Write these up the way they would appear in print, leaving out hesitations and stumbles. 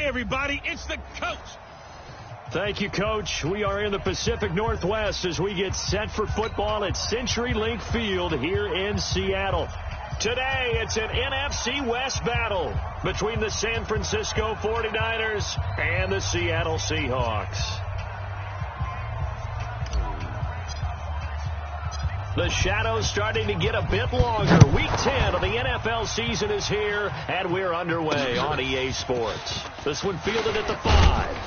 Hey, everybody, it's the coach. Thank you, Coach. We are in the Pacific Northwest as we get set for football at CenturyLink Field here in Seattle. Today, it's an NFC West battle between the San Francisco 49ers and the Seattle Seahawks. The shadows starting to get a bit longer. Week 10 of the NFL season is here, and we're underway on EA Sports. This one fielded at the 5.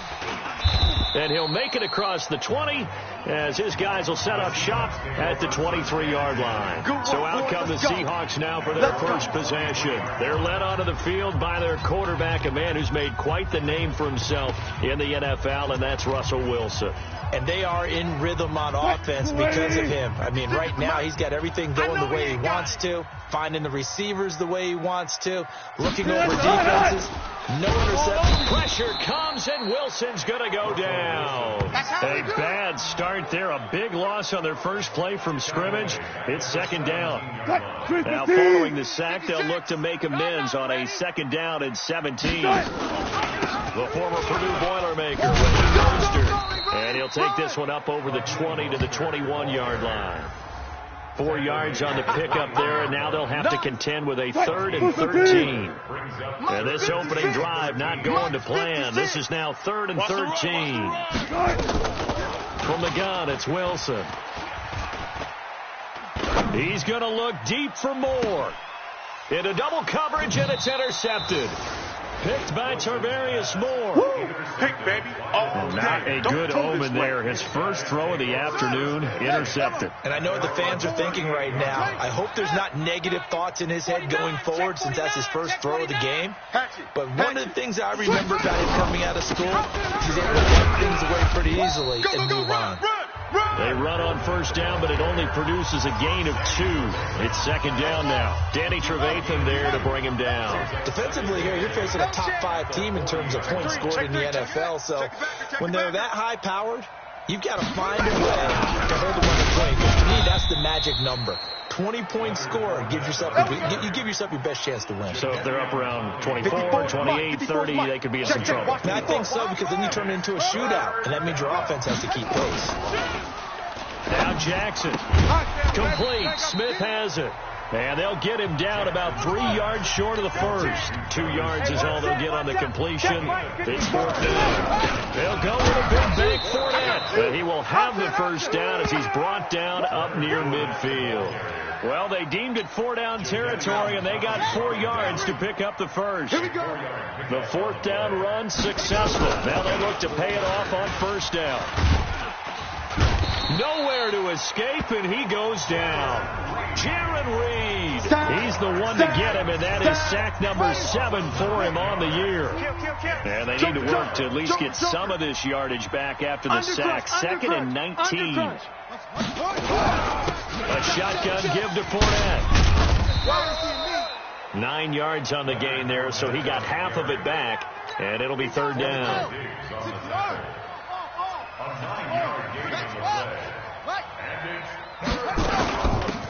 And he'll make it across the 20 as his guys will set up shop at the 23-yard line. So out come the Seahawks now for their first possession. They're led onto the field by their quarterback, a man who's made quite the name for himself in the NFL, and that's Russell Wilson. And they are in rhythm on offense because of him. I mean, right now he's got everything going the way he wants to, finding the receivers the way he wants to, looking over defenses. No interception. Pressure comes, and Wilson's going to go down. A bad start there. A big loss on their first play from scrimmage. It's second down. Now following the sack, they'll look to make amends on a second down and 17. The former Purdue Boilermaker with the coaster. And he'll take this one up over the 20 to the 21-yard line. 4 yards on the pickup there, and now they'll have to contend with a 3rd and 13. And this opening drive not going to plan. This is now 3rd and 13. From the gun, it's Wilson. He's going to look deep for more. Into double coverage, and it's intercepted. Picked by Tarvarius Moore. Pick, baby. Not a good omen there. His first throw of the afternoon, intercepted. And I know what the fans are thinking right now. I hope there's not negative thoughts in his head going forward since that's his first throw of the game. But one of the things I remember about him coming out of school is he's able to put things away pretty easily and move on. They run on first down, but it only produces a gain of 2. It's second down now. Danny Trevathan there to bring him down. Defensively here, you're facing a top 5 team in terms of points scored in the NFL. So when they're that high-powered, you've got to find a way to hold them under 20. Because to me, that's the magic number. 20-point score, you give yourself your best chance to win. So if they're up around 24, 28, 30, they could be in some trouble. And I think so, because then you turn it into a shootout, and that means your offense has to keep pace. Now Jackson. Complete. Smith has it. And they'll get him down about 3 yards short of the first. 2 yards is all they'll get on the completion. It's 4th down. They'll go with a big bank Fournette. But he will have the first down as he's brought down up near midfield. Well, they deemed it 4-down territory, and they got 4 yards to pick up the first. The 4th down run successful. Now they look to pay it off on first down. Nowhere to escape, and he goes down. Jaron Reed, he's the one to get him, and that is sack number 7 for him on the year. And they need to work to at least get some of this yardage back after the sack. 2nd and 19. A shotgun give to Fournette. 9 yards on the gain there, so he got half of it back, and it'll be 3rd down.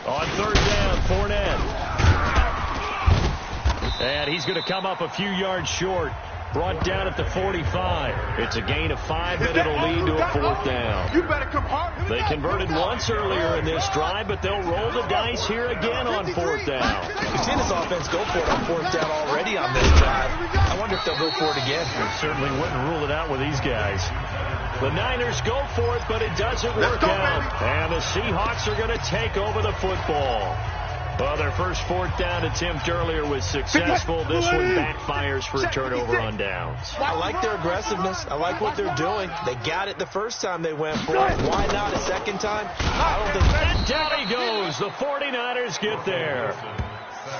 On 3rd down, Fournette. And he's going to come up a few yards short. Brought down at the 45. It's a gain of 5, and it'll lead to a 4th down. They converted once earlier in this drive, but they'll roll the dice here again on 4th down. We've seen this offense go for it on 4th down already on this drive. I wonder if they'll go for it again. We certainly wouldn't rule it out with these guys. The Niners go for it, but it doesn't work out. And the Seahawks are going to take over the football. Well, their first 4th down attempt earlier was successful. This one backfires for a turnover on downs. I like their aggressiveness. I like what they're doing. They got it the first time they went for it. Why not a second time? I don't think. And down he goes. The 49ers get there.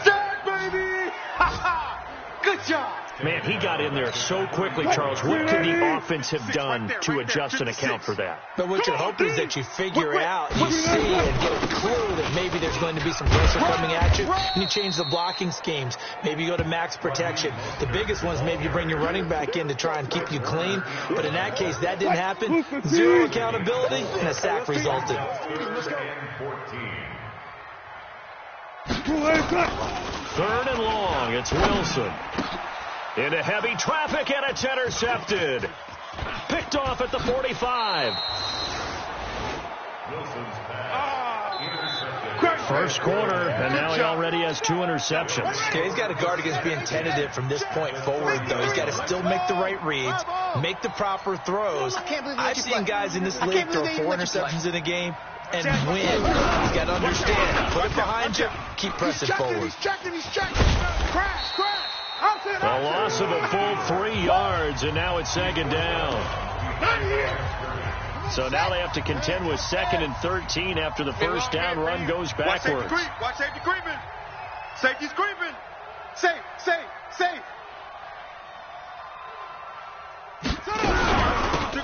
Sack, baby! Good job. Man, he got in there so quickly, Charles. What could the offense have done to adjust and account for that? But what you're hoping is that you figure out, you see and get a clue that maybe there's going to be some pressure coming at you, and you change the blocking schemes. Maybe you go to max protection. The biggest one is maybe you bring your running back in to try and keep you clean. But in that case, that didn't happen. 0 accountability, and a sack resulted. 3rd and long. It's Wilson. Into heavy traffic, and it's intercepted. Picked off at the 45. First quarter, and now he already has 2 interceptions. Okay, he's got to guard against being tentative from this point forward, though. He's got to still make the right reads, make the proper throws. I've seen guys in this league throw 4 interceptions in a game and win. He's got to understand. Put it behind you. Keep pressing forward. He's checking. Crash. A loss of a full 3 yards, and now it's 2nd down. So now they have to contend with 2nd and 13 after the first down run goes backwards. Watch safety creeping. Safety's creeping. Safe.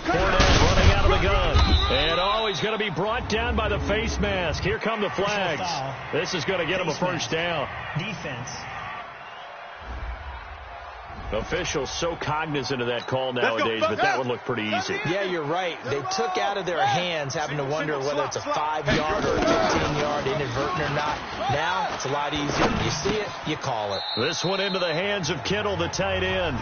Fournette running out of the gun. And he's going to be brought down by the face mask. Here come the flags. This is going to get him a first down. Defense. Officials so cognizant of that call nowadays, but that one looked pretty easy. Yeah, you're right. They took out of their hands having to wonder whether it's a 5-yard or a 15-yard inadvertent or not. Now it's a lot easier. You see it, you call it. This one into the hands of Kittle, the tight end.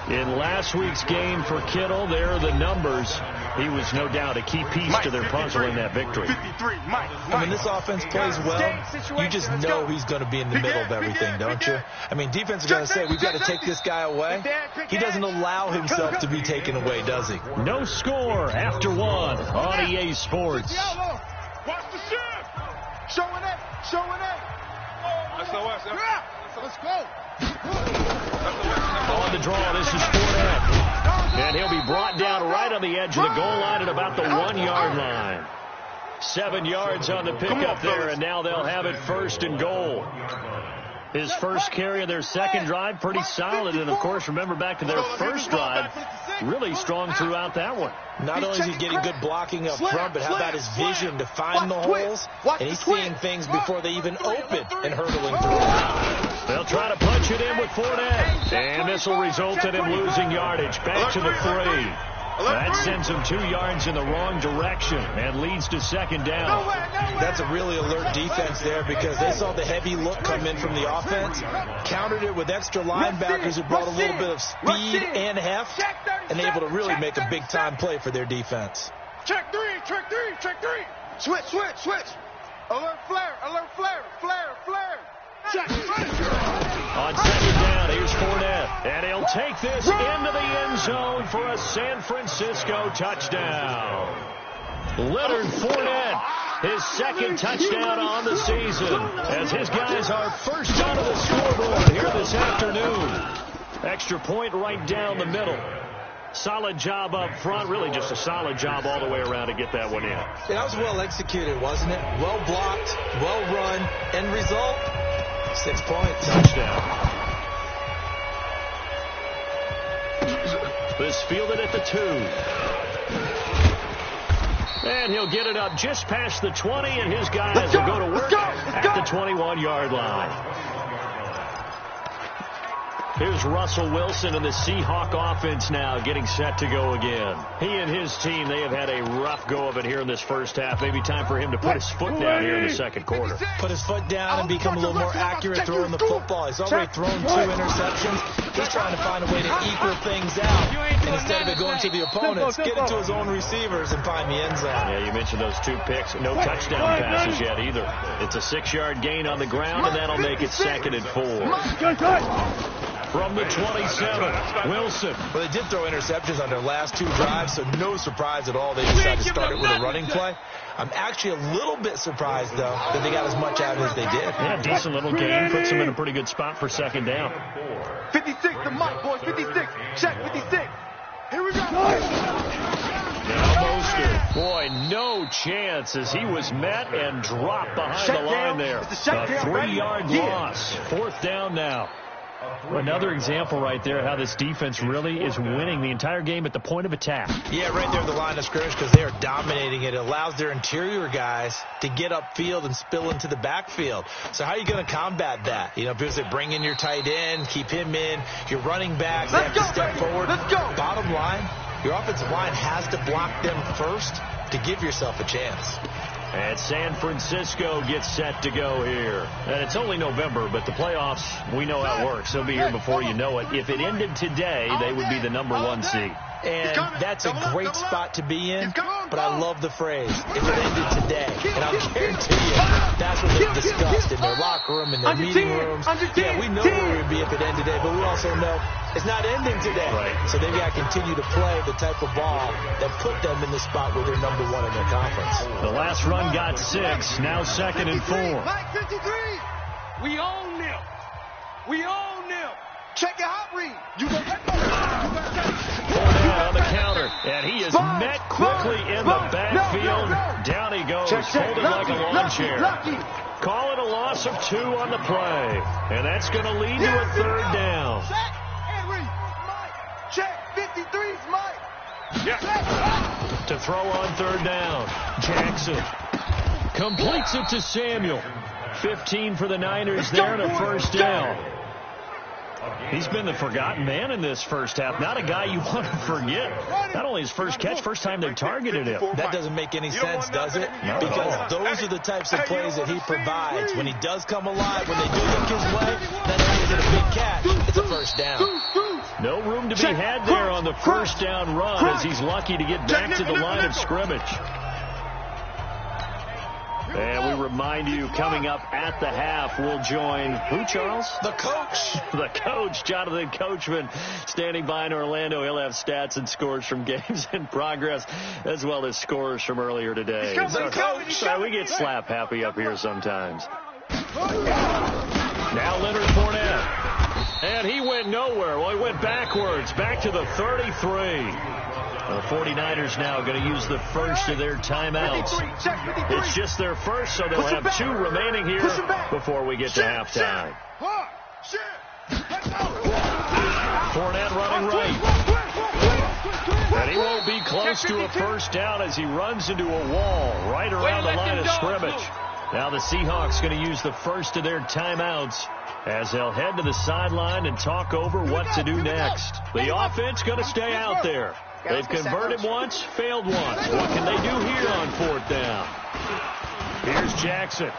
In last week's game for Kittle, there are the numbers. He was no doubt a key piece to their puzzle in that victory. And when this offense plays well, you just know he's going to be in the middle of everything, don't you? I mean, defense is going to say, we've got to take this guy away. He doesn't allow himself to be taken away, does he? No score after 1 on EA Sports. Watch the shift. Showing it. Let's go. On the draw, this is Fournette. And he'll be brought down right on the edge of the goal line at about the 1-yard line. 7 yards on the pickup there, and now they'll have it 1st and goal. His first carry of their second drive, pretty solid. And, of course, remember back to their first drive, really strong throughout that one. Not only is he getting good blocking up front, but how about his vision to find the holes? And he's seeing things before they even open and hurtling through. They'll try to punch it in with Fournette. And this will result in him losing yardage. Back to the 3. That sends him 2 yards in the wrong direction and leads to 2nd down. That's a really alert defense there because they saw the heavy look come in from the offense, countered it with extra linebackers who brought a little bit of speed and heft, and able to really make a big-time play for their defense. Check three. Switch. Alert flare. Check. On 2nd down, here's Fournette. And he'll take this into the end zone for a San Francisco touchdown. Leonard Fournette, his 2nd touchdown on the season, as his guys are first out of the scoreboard here this afternoon. Extra point right down the middle. Solid job up front, really just a solid job all the way around to get that one in. That was well executed, wasn't it? Well blocked, well run, end result, 6 points. Touchdown. This fielded at the 2. And he'll get it up just past the 20, and his guys will go to work at the 21-yard line. Here's Russell Wilson and the Seahawk offense now getting set to go again. He and his team, they have had a rough go of it here in this first half. Maybe time for him to put his foot down here in the second quarter. Put his foot down and become a little more accurate throwing the football. He's already thrown 2 interceptions. He's trying to find a way to equal things out. And instead of it going to the opponents, get it to his own receivers and find the end zone. Yeah, you mentioned those 2 picks. No touchdown passes yet either. It's a 6-yard gain on the ground, and that'll make it 2nd and 4. From the 27, Wilson. Well, they did throw interceptions on their last 2 drives, so no surprise at all they decided to start it with a running play. I'm actually a little bit surprised, though, that they got as much out of it as they did. Yeah, decent little game. Puts them in a pretty good spot for 2nd down. 56, the mic, boys. 56. Check 56. Here we go. Now Mostert. Boy, no chance as he was met and dropped behind the line there. A 3-yard loss. 4th down now. Another example right there how this defense really is winning the entire game at the point of attack. Yeah, right there at the line of scrimmage because they are dominating it. It allows their interior guys to get upfield and spill into the backfield. So how are you going to combat that? You know, because they bring in your tight end, keep him in, your running backs, they have to step forward. Let's go. Bottom line, your offensive line has to block them first to give yourself a chance. And San Francisco gets set to go here. And it's only November, but the playoffs, we know how it works. They'll be here before you know it. If it ended today, they would be the #1 seed. And that's a great spot to be in, but I love the phrase, if it ended today. And I'll guarantee you, that's what they've discussed in their locker room, in their meeting rooms. Yeah, we know where we'd be if it ended today, but we also know it's not ending today. Right. So they've got to continue to play the type of ball that put them in the spot where they're #1 in their conference. The last run got 6, now 2nd and 4. We own them. We own them. Check your hot read. You go On the counter, and he is met quickly in the backfield. Down he goes, holding like a lawn chair. Call it a loss of 2 on the play, and that's going to lead to a 3rd down. Check, Henry, Mike. Check, 53's Mike. To throw on 3rd down, Jackson completes it to Samuel. 15 for the Niners there and a 1st down. He's been the forgotten man in this first half. Not a guy you want to forget. Not only his first catch, first time they've targeted him. That doesn't make any sense, does it? Because those are the types of plays that he provides. When he does come alive, when they do look his way, not only is it a big catch, it's a 1st down. No room to be had there on the 1st down run as he's lucky to get back to the line of scrimmage. And we remind you, coming up at the half, we'll join who, Charles? The coach. The coach, Jonathan Coachman, standing by in Orlando. He'll have stats and scores from games in progress, as well as scores from earlier today. So we get slap happy up here sometimes. Now Leonard Fournette. And he went nowhere. Well, he went backwards, back to the 33. The 49ers now going to use the first of their timeouts. It's just their first, so they'll have 2 remaining here before we get to halftime. Fournette running right. And he won't be close to a 1st down as he runs into a wall right around the line of scrimmage. Now the Seahawks going to use the first of their timeouts as they'll head to the sideline and talk over what to do next. The offense going to stay out there. They've converted once, failed once. What can they do here on 4th down? Here's Jackson.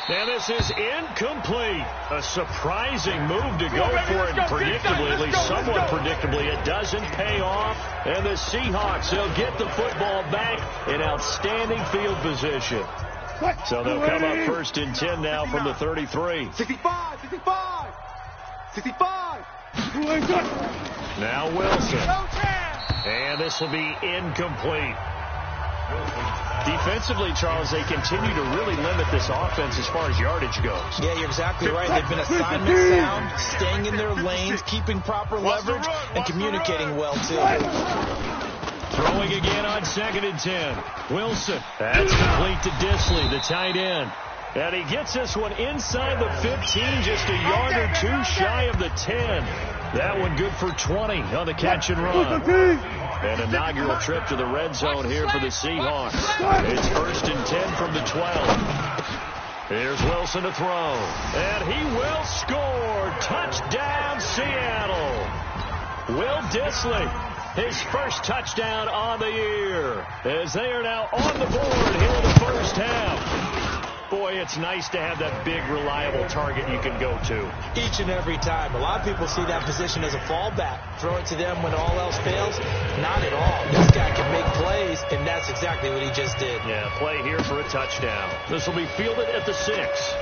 And this is incomplete. A surprising move to go for it predictably, at least somewhat predictably. It doesn't pay off. And the Seahawks, they'll get the football back in outstanding field position. So they'll come up 1st and 10 now from the 33. 65, 65, 65. Now Wilson. And this will be incomplete. Defensively, Charles, they continue to really limit this offense as far as yardage goes. Yeah, you're exactly right. They've been assignment sound, staying in their lanes, keeping proper leverage, and communicating well, too. Throwing again on 2nd and 10. Wilson. That's complete to Disley, the tight end. And he gets this one inside the 15, just a yard or 2 shy of the 10. That one good for 20 on the catch and run. An inaugural trip to the red zone here for the Seahawks. It's 1st and 10 from the 12. Here's Wilson to throw. And he will score. Touchdown, Seattle. Will Disley, his first touchdown on the year, as they are now on the board here in the first half. Boy, it's nice to have that big, reliable target you can go to. Each and every time. A lot of people see that position as a fallback. Throw it to them when all else fails. Not at all. This guy can make plays, and that's exactly what he just did. Yeah, play here for a touchdown. This will be fielded at the 6.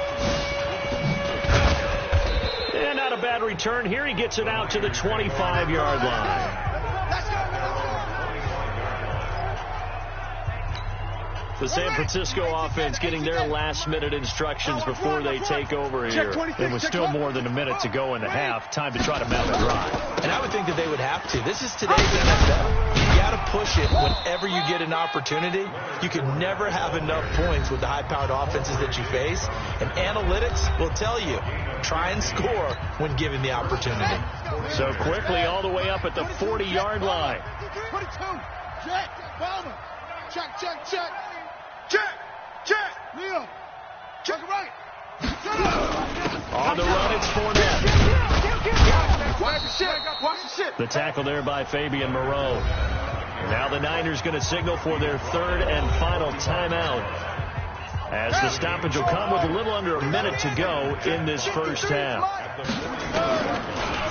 And not a bad return here. He gets it out to the 25-yard line. The San Francisco offense getting their last-minute instructions before they take over here. It was still more than a minute to go in the half. Time to try to mount a drive. And I would think that they would have to. This is today's NFL. You got to push it whenever you get an opportunity. You can never have enough points with the high-powered offenses that you face. And analytics will tell you, try and score when given the opportunity. So quickly all the way up at the 40-yard line. 22. Check. Palmer. Check, check, check. Check. Check. Leo. Check it right. On the run, it's Fournette. Watch the shit. Watch the shit. The tackle there by Fabian Moreau. Now the Niners going to signal for their third and final timeout, as the stoppage will come with a little under a minute to go in this first half.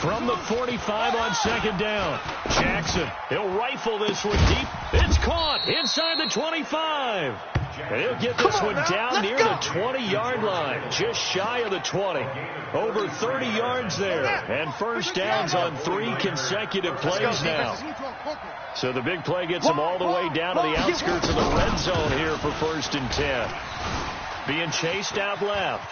From the 45 on second down, Jackson, he'll rifle this one deep. It's caught inside the 25. He'll get this one down near the 20-yard line, just shy of the 20. Over 30 yards there, and first downs on 3 consecutive plays now. So the big play gets him all the way down to the outskirts of the red zone here for 1st and 10. Being chased out left.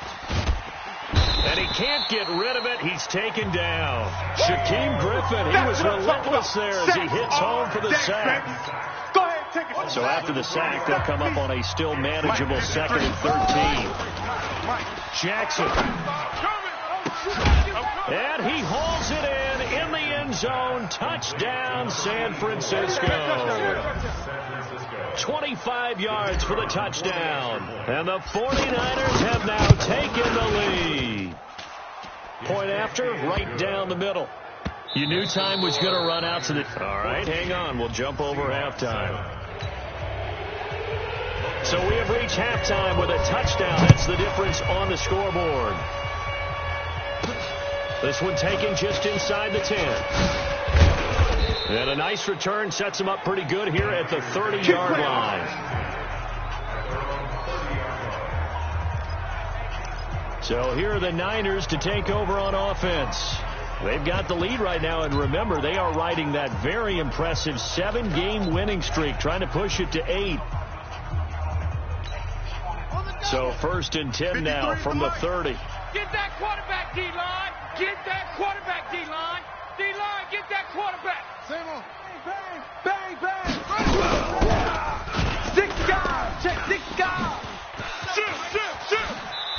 And he can't get rid of it. He's taken down. Shaquem Griffin, he was relentless there as he hits home for the sack. So after the sack, they'll come up on a still manageable 2nd and 13. Jackson. And he hauls it in the end zone. Touchdown, San Francisco. 25 yards for the touchdown. And the 49ers have now taken the lead. Point after, right down the middle. You knew time was going to run out to the... All right, hang on. We'll jump over halftime. So we have reached halftime with a touchdown. That's the difference on the scoreboard. This one taken just inside the 10. And a nice return sets him up pretty good here at the 30-yard line. So here are the Niners to take over on offense. They've got the lead right now, and remember, they are riding that very impressive 7-game winning streak, trying to push it to 8. So 1st and 10 now from the 30. Get that quarterback, D-line. Get that quarterback, D-line. D-line, get that quarterback. Same on. Bang, bang, bang. 6 guys. Check 6 guys. Shoot.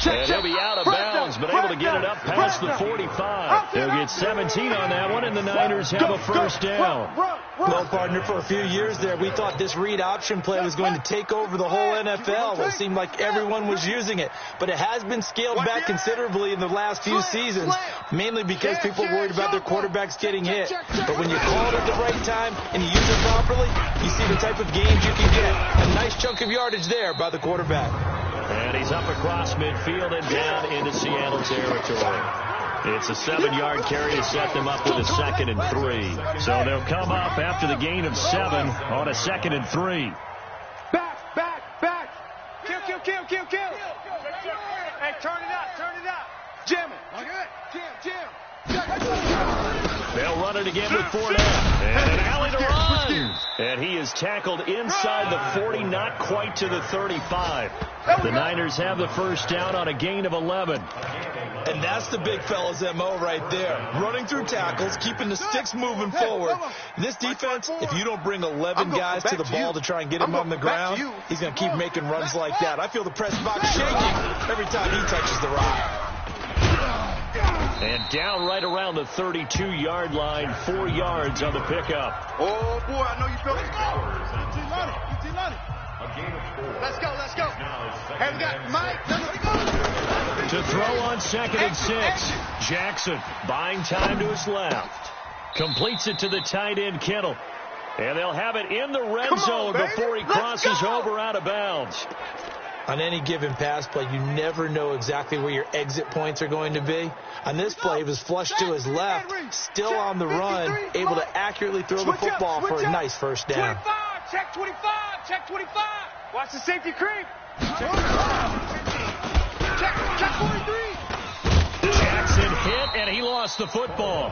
And he'll be out of bounds, but able to get it up past the 45. They'll get 17 on that one, and the Niners have a first down. Well, partner, for a few years there, we thought this read option play was going to take over the whole NFL. It seemed like everyone was using it, but it has been scaled back considerably in the last few seasons, mainly because people are worried about their quarterbacks getting hit. But when you call it at the right time and you use it properly, you see the type of gains you can get. A nice chunk of yardage there by the quarterback. And he's up across midfield and down into Seattle territory. It's a 7-yard carry to set them up with a 2nd and 3. So they'll come up after the gain of 7 on a 2nd and 3. Back. Kill. Hey, turn it up. Jam it. Jam. They'll run it again with 4 down. And an alley to run. And he is tackled inside the 40, not quite to the 35. The Niners have the first down on a gain of 11. And that's the big fella's MO right there. Running through tackles, keeping the sticks moving forward. This defense, if you don't bring 11 guys to the ball to try and get him on the ground, he's going to keep making runs like that. I feel the press box shaking every time he touches the rock. And down right around the 32-yard line, 4 yards on the pickup. Oh, boy, I know you feel it. Let's go. Hey, we got Mike. To throw on 2nd and 6. Jackson buying time to his left. Completes it to the tight end, Kittle. And they'll have it in the red zone before he crosses over out of bounds. On any given pass play, you never know exactly where your exit points are going to be. On this play, he was flushed to his left, still on the run, able to accurately throw the football for a nice first down. 25, check 25. Watch the safety creep. Check 43. Jackson hit, and he lost the football.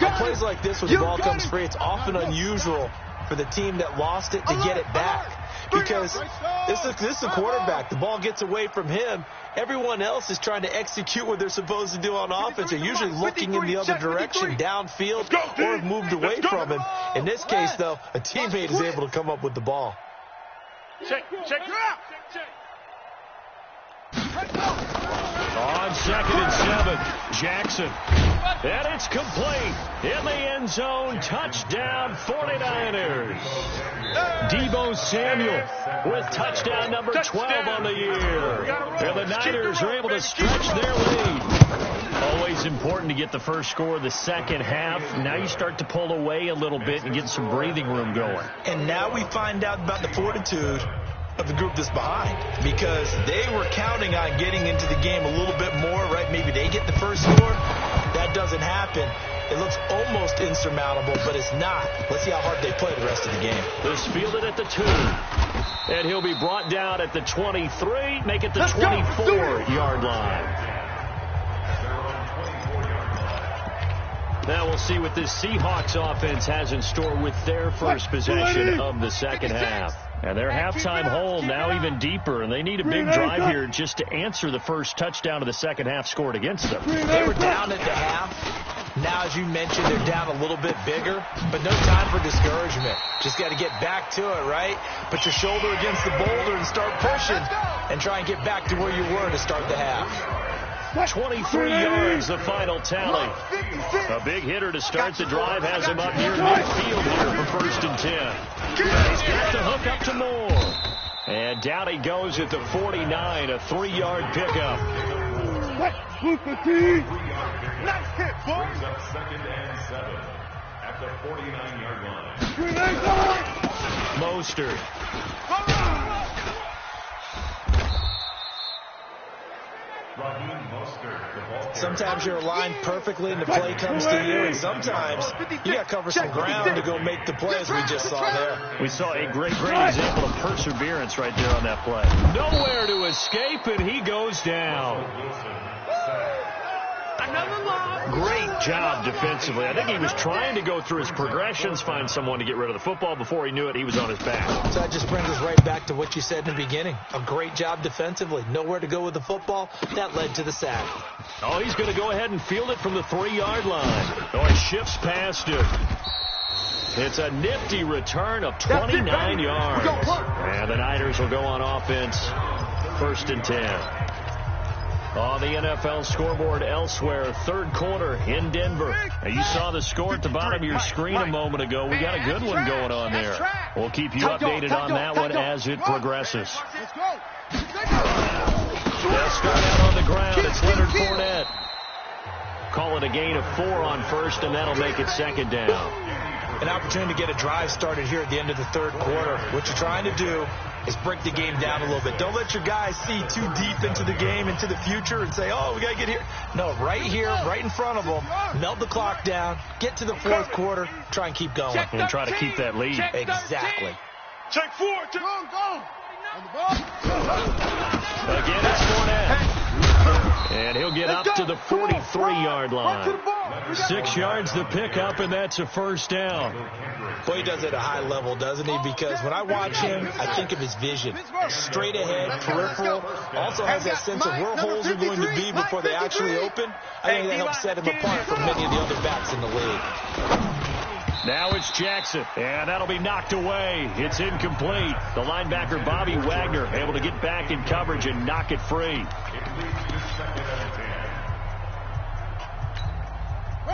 On plays like this, when the ball comes free, it's often unusual for the team that lost it to get it back. Because this is a quarterback. The ball gets away from him. Everyone else is trying to execute what they're supposed to do on offense. They're usually looking in the other direction, downfield, or have moved away from him. In this case, though, a teammate is able to come up with the ball. Check. On 2nd and 7, Jackson. And it's complete. In the end zone, touchdown 49ers. Deebo Samuel with touchdown number 12 on the year. And the Niners are able to stretch their lead. A always important to get the first score of the second half. Now you start to pull away a little bit and get some breathing room going. And now we find out about the fortitude of the group that's behind, because they were counting on getting into the game a little bit more, right? Maybe they get the first score. That doesn't happen. It looks almost insurmountable, but it's not. Let's see how hard they play the rest of the game. This fielded at the 2. And he'll be brought down at the 23, make it the 24-yard line. Now we'll see what this Seahawks offense has in store with their first possession of the second half. And their halftime hole now even deeper, and they need a big drive here just to answer the first touchdown of the second half scored against them. They were down at the half. Now, as you mentioned, they're down a little bit bigger, but no time for discouragement. Just got to get back to it, right? Put your shoulder against the boulder and start pushing and try and get back to where you were to start the half. 23 yards, the final tally. A big hitter to start the drive has him up near midfield here for 1st and 10. He's got the hook up to Moore. And down he goes at the 49, a 3-yard pickup. Nice hit, boys. Up 2nd and 7 at the 49-yard line. Mostert. Sometimes you're aligned perfectly and the play comes to you, and sometimes you got to cover some ground to go make the play, as we just saw there. We saw a great example of perseverance right there on that play. Nowhere to escape, and he goes down. Great job defensively. I think he was trying to go through his progressions, find someone to get rid of the football. Before he knew it, he was on his back. So that just brings us right back to what you said in the beginning. A great job defensively. Nowhere to go with the football. That led to the sack. Oh, he's going to go ahead and field it from the 3-yard line. Oh, he shifts past it. It's a nifty return of 29 yards. And the Niners will go on offense. 1st and 10. On the NFL scoreboard elsewhere, 3rd quarter in Denver. Now, you saw the score at the bottom of your screen a moment ago. We got a good one going on there. We'll keep you updated on that one as it progresses. They'll start out on the ground. It's Leonard Fournette. Call it a gain of 4 on 1st, and that'll make it 2nd down. An opportunity to get a drive started here at the end of the 3rd quarter. What you're trying to do is break the game down a little bit. Don't let your guys see too deep into the game, into the future, and say, oh, we got to get here. No, right here, right in front of them, melt the clock down, get to the 4th quarter, try and keep going. And try to keep that lead. Exactly. Check 4. Go. Again, it's Fournette. And he'll get up to the 43-yard line. 6 yards the pickup, and that's a 1st down. Boy, he does it at a high level, doesn't he? Because when I watch him, I think of his vision. Straight ahead, peripheral. Also has that sense of where holes are going to be before they actually open. I think that helps set him apart from many of the other backs in the league. Now it's Jackson, and that'll be knocked away. It's incomplete. The linebacker, Bobby Wagner, able to get back in coverage and knock it free.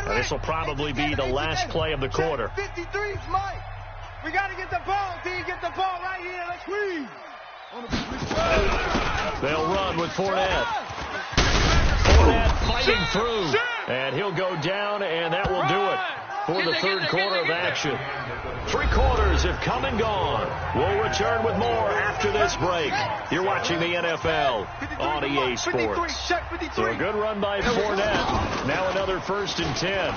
This will probably be the last play of the quarter. 53 is Mike. We got to get the ball, D. Get the ball right here. Let's squeeze. They'll run with Fournette. Fournette fighting through. And he'll go down, and that will do it for the 3rd quarter of action. 3 quarters have come and gone. We'll return with more after this break. You're watching the NFL on EA Sports. So a good run by Fournette. Now another 1st and 10.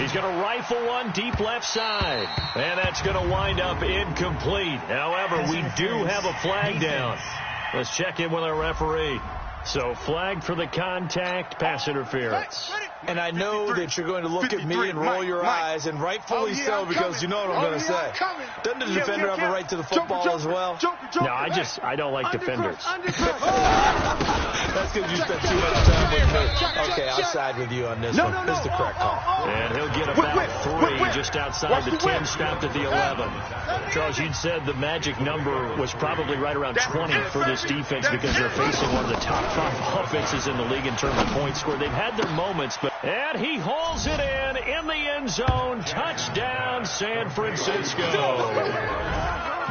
He's going to rifle one deep left side. And that's going to wind up incomplete. However, we do have a flag down. Let's check in with our referee. So flag for the contact, pass interference. And I know that you're going to look at me and roll your eyes, and rightfully so, because you know what I'm going to say. Doesn't the defender have a right to the football as well? No, I don't like defenders. That's because you spent too much time with me. Okay, I'll side with you on this one. This is the correct call. And he'll get about 3 just outside the 10, stopped at the 11. Charles, you'd said the magic number was probably right around 20 for this defense because they're facing one of the top 5 offenses in the league in terms of points scored. They've had their moments, but and he hauls it in the end zone. Touchdown, San Francisco.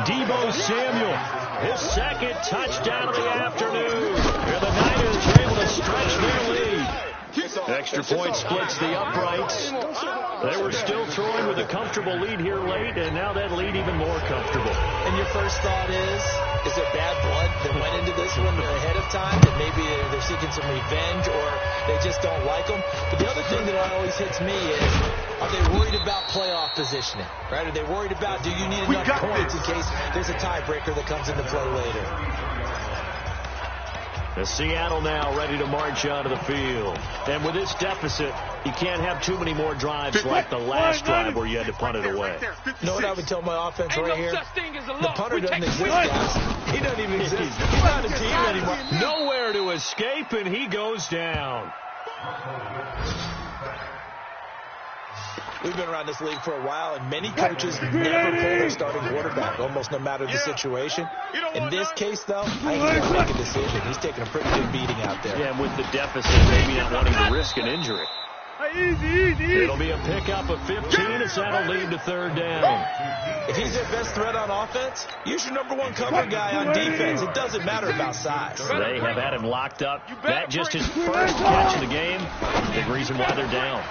Deebo Samuel, his 2nd touchdown of the afternoon. And the Niners are able to stretch their lead. Extra point splits the uprights. They were still throwing with a comfortable lead here late, and now that lead even more comfortable. And your first thought is there bad blood that went into this one ahead of time, that maybe they're seeking some revenge or they just don't like them? But the other thing that always hits me is, are they worried about playoff positioning? Right? Are they worried about, do you need enough points in case there's a tiebreaker that comes into play later? The Seattle now ready to march onto the field. And with this deficit, you can't have too many more drives like the last drive where you had to punt it away. You know what I would tell my offense right here? The punter doesn't exist, guys. He doesn't even exist. He's not a team anymore. Nowhere to escape, and he goes down. We've been around this league for a while, and many coaches never pull their starting quarterback, almost no matter the situation. In this case, though, I think he's going to make a decision. He's taking a pretty good beating out there. Yeah, and with the deficit, maybe not wanting to risk an injury. It'll be a pickup of 15 as that'll lead to third down. If he's their best threat on offense, use your number one cover guy on defense. It doesn't matter about size. They have had him locked up. That just his first catch of the game. Big reason why they're down.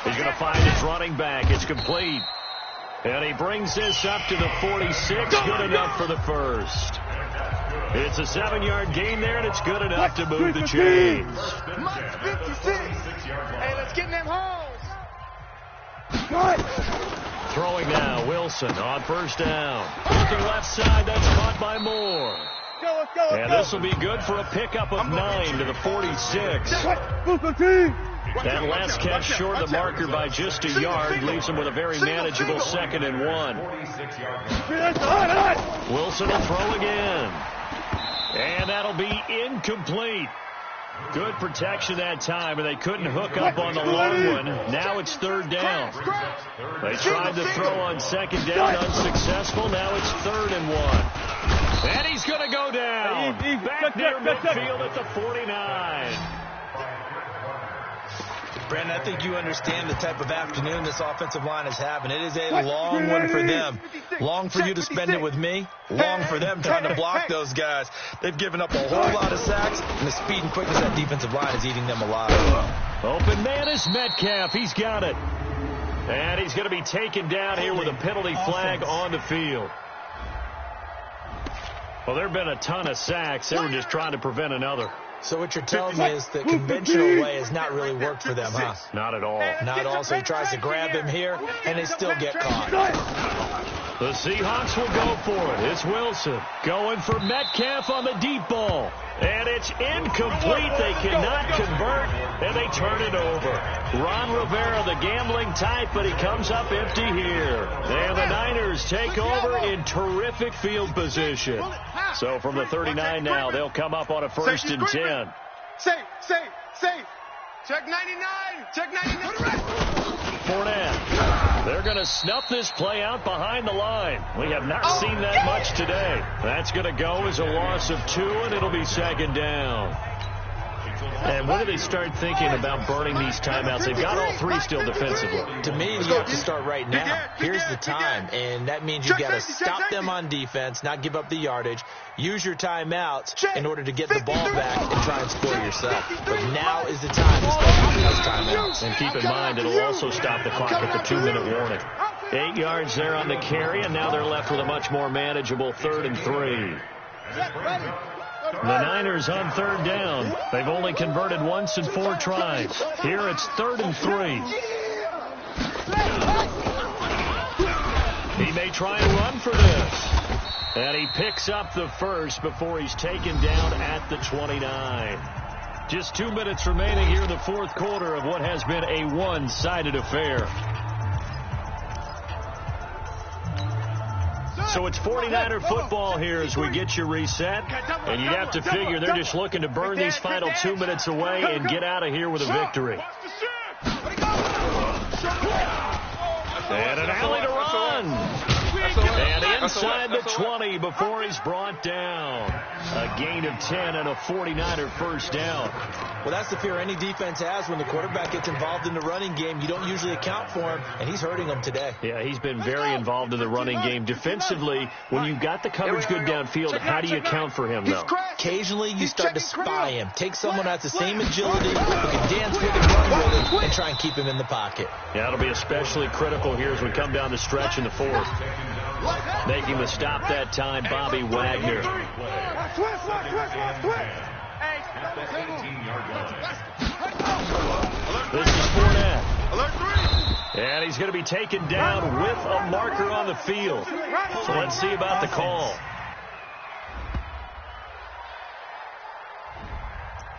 He's going to find his running back. It's complete. And he brings this up to the 46. Good enough for the first. It's a 7-yard gain there, and it's good enough to move the chains. Mike's 56. Hey, let's get in them holes. Throwing now, Wilson on first down. Looking left side, that's caught by Moore. And this will be good for a pickup of 9 to the 46. That last catch short of the marker by just a yard leaves him with a very manageable 2nd and 1. Wilson will throw again. And that'll be incomplete. Good protection that time, and they couldn't hook up on the long one. Now it's third down. They tried to throw on second down, unsuccessful. Now it's 3rd and 1. And he's going to go down. Back near midfield at the 49. Brandon, I think you understand the type of afternoon this offensive line is having. It is a long one for them. Long for you to spend it with me. Long for them trying to block those guys. They've given up a whole lot of sacks, and the speed and quickness of that defensive line is eating them alive. Open man is Metcalf. He's got it. And he's going to be taken down here with a penalty flag on the field. Well, there have been a ton of sacks. They were just trying to prevent another. So what you're telling me is the conventional way has not really worked for them, huh? Not at all. Not at all. So he tries to grab him here, and they still get caught. The Seahawks will go for it. It's Wilson going for Metcalf on the deep ball. And it's incomplete. They cannot convert, and they turn it over. Ron Rivera, the gambling type, but he comes up empty here. And the Niners take over in terrific field position. So from the 39 now, they'll come up on a 1st and 10. Safe. Check 99. Check 99. Fournette. They're going to snuff this play out behind the line. We have not seen that much today. That's going to go as a loss of 2, and it'll be 2nd down. And when do they start thinking about burning these timeouts? They've got all 3 still defensively. To me, you have to start right now. Here's the time, and that means you got to stop them on defense, not give up the yardage. Use your timeouts in order to get the ball back and try and score yourself. But now is the time to start using those timeouts. And keep in mind, it'll also stop the clock at the 2-minute warning. 8 yards there on the carry, and now they're left with a much more manageable 3rd and 3. The Niners on 3rd down. They've only converted once in 4 tries. Here it's 3rd and 3. He may try and run for this. And he picks up the first before he's taken down at the 29. Just 2 minutes remaining here in the 4th quarter of what has been a one-sided affair. So it's 49er football here as we get you reset. And you'd have to figure they're just looking to burn these final 2 minutes away and get out of here with a victory. And an alley to run. And the end inside the 20 before he's brought down. A gain of 10 and a 49er first down. Well, that's the fear any defense has when the quarterback gets involved in the running game. You don't usually account for him, and he's hurting them today. Yeah, he's been very involved in the running game. Defensively, when you've got the coverage good downfield, how do you account for him, though? Occasionally, you start to spy him. Take someone who has the same agility, who can dance with him, run with him, and try and keep him in the pocket. Yeah, it'll be especially critical here as we come down the stretch in the fourth. Making the stop that time, Bobby Wagner. This is Fournette. And he's going to be taken down with a marker on the field. So let's see about the call.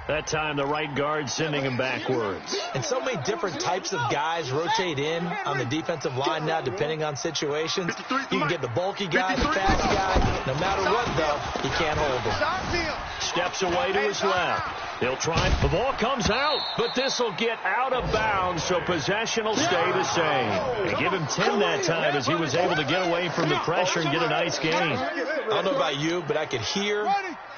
That time, the right guard sending him backwards. And so many different types of guys rotate in on the defensive line now, depending on situations. You can get the bulky guy, the fast guy. No matter what, though, you can't hold him. Steps away to his left. He'll try. The ball comes out, but this will get out of bounds, so possession will stay the same. They give him 10 that time as he was able to get away from the pressure and get a nice gain. I don't know about you, but I could hear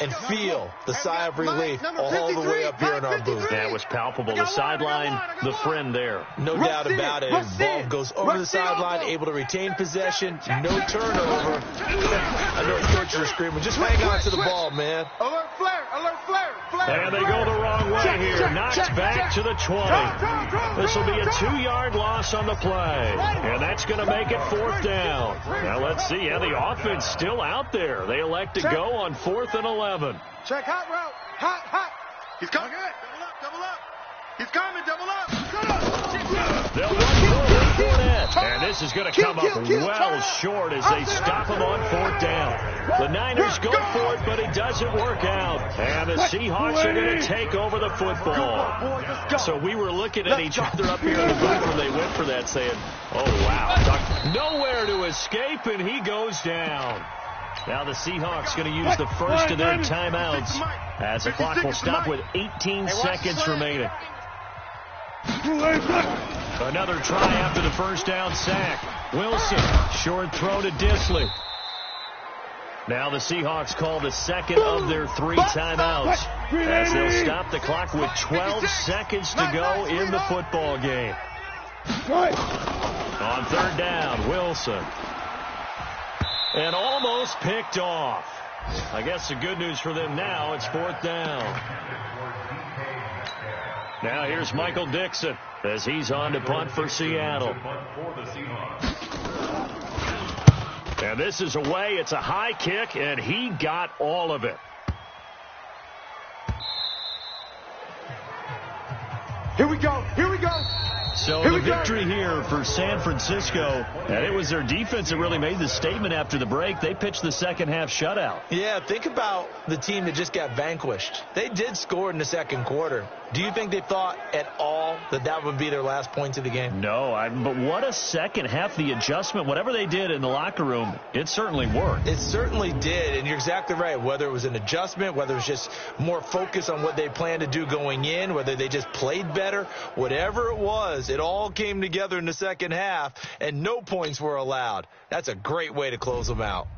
and feel the sigh of relief all the way up here in our booth. That was palpable. The sideline, the friend there. No doubt about it. Ball goes over the sideline, able to retain possession, no turnover. I know coaches are screaming, just hang on to the ball, man. Alert flare, alert flare, flare. And they go the wrong way here. Knocked back to the 20. This will be a 2-yard loss on the play. And that's going to make it 4th down. Now let's see. Yeah, the offense still out there. They elect to go on 4th and 11. Check hot route. Hot, hot. He's coming. Double up. He's coming, double up. They'll run forward Fournette. And this is going to come up well short as they stop him on 4th down. The Niners go for it, but it doesn't work out. And the Seahawks are going to take over the football. So we were looking at each other up here in the booth when they went for that, saying, oh, wow. Nowhere to escape, and he goes down. Now the Seahawks going to use the first of their timeouts as the clock will stop with 18 seconds remaining. Another try after the first down sack. Wilson, short throw to Disley. Now the Seahawks call the second of their 3 timeouts as they'll stop the clock with 12 seconds to go in the football game. On 3rd down, Wilson. And almost picked off. I guess the good news for them now, it's 4th down. Now here's Michael Dixon as he's on to punt for Seattle. And this is away. It's a high kick, and he got all of it. Here we go. Here we go. So the victory here for San Francisco, and it was their defense that really made the statement after the break. They pitched the second half shutout. Yeah, think about the team that just got vanquished. They did score in the second quarter. Do you think they thought at all that that would be their last points of the game? No, but what a second half. The adjustment, whatever they did in the locker room, it certainly worked. It certainly did, and you're exactly right. Whether it was an adjustment, whether it was just more focus on what they planned to do going in, whether they just played better, whatever it was, it all came together in the second half, and no points were allowed. That's a great way to close them out.